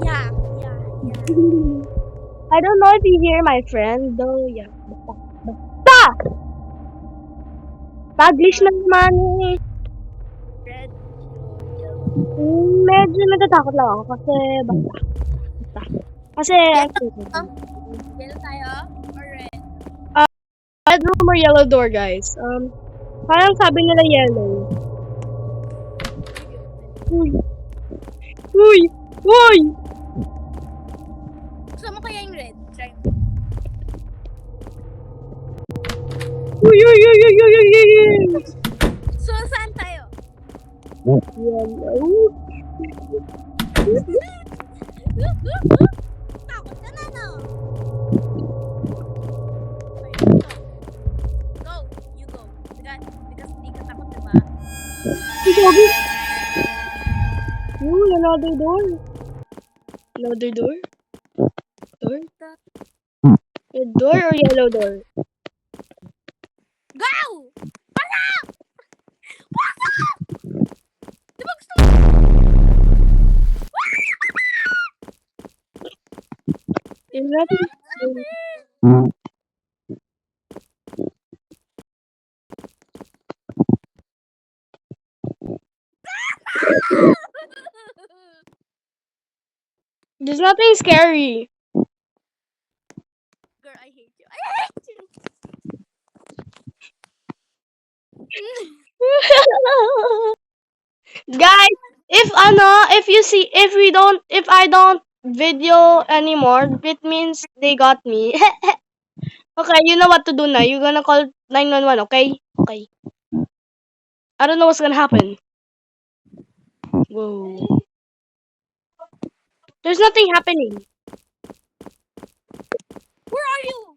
Yeah. I don't know if you hear my friend though. Yeah. Basta! Taglish na naman eh. Red. Medyo natatakot lang ako kasi basta. Kasi Yellow tayo? Or red? red room or yellow door guys. Parang sabi nila yellow. Uy! Uy! Uy! Gusto mo kaya yung red? Try mo. Uy! Uy! Uy! Uy! Uy! Uy! Uy! So, saan tayo? Yellow. Takot ka na, no? Go. You go. Because di ka takot, diba? Sabi. Uy! Another door. Another door? Door? Red door or yellow door? Go! Pasok! Pasok! Diba gusto mo? There's nothing scary. Girl, I hate you. I hate you. Guys, if I don't video anymore, it means they got me. Okay, you know what to do now. You're gonna call 911, okay? Okay. I don't know what's gonna happen. Whoa. There's nothing happening. Where are you?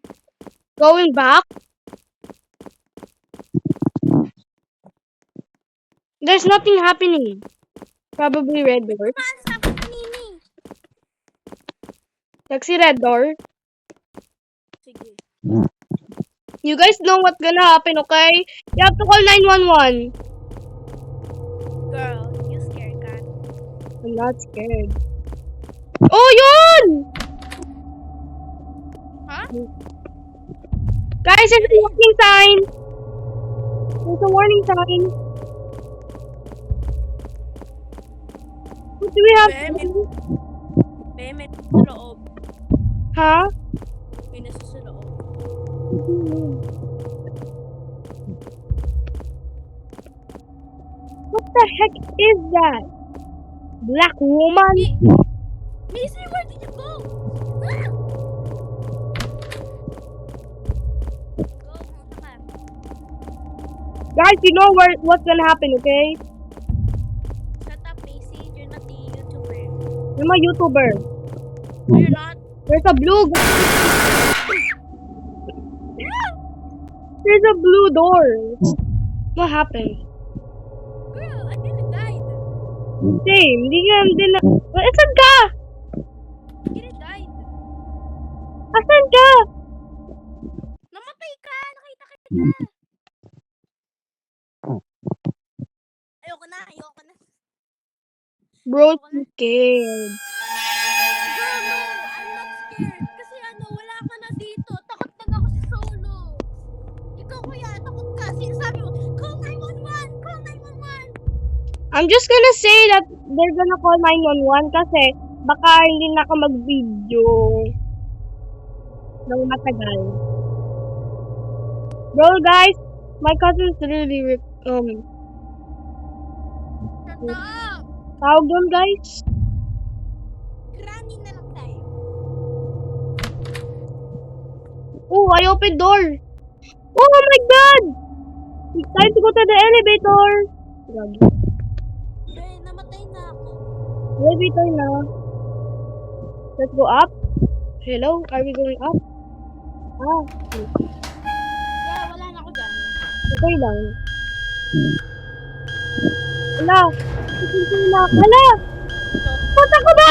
Going back? There's nothing happening. Probably red door. Saan sa akin kanini? Taxi red door. Sige. You guys know what's gonna happen, okay? You have to call 911. Girl, you scared ka? I'm not scared. Oh, yun! Huh? Guys, there's a warning sign. There's a warning sign. What do we have to do? May sa loob. Huh? May nasa sa loob. What the heck is that? Black woman? Macy, where did you go? Go, punta ka. Guys, you know what's gonna happen, okay? Shut up, Macy. You're not the YouTuber. I'm a YouTuber. No, you're not. There's a blue. There's a blue door. What happened? Girl, I kinda died. Same. Hindi na. Asan ka? I kinda died. Asan ka? Namatay ka! Nakita kita! Ayoko na. Bro, I'm scared. Girl, no! I'm not scared. Kasi wala ka na dito. Takot na ako sa solo. Ikaw kuya, takot ka. Sinasabi mo, call 911! Call 911! I'm just gonna say that they're gonna call 911 kasi baka hindi na ako mag-video ng matagal. Bro, guys, my cousin's really Shut up! tawag doon, guys. Granny na lang tayo. Oh, I opened door. Oh my God! It's time to go to the elevator. Grabe. Namatay na ako. Elevator na. Let's go up. Hello, are we going up? Okay. Yeah, wala na ako dyan. Okay lang. Hala! Hala! Punta ko ba?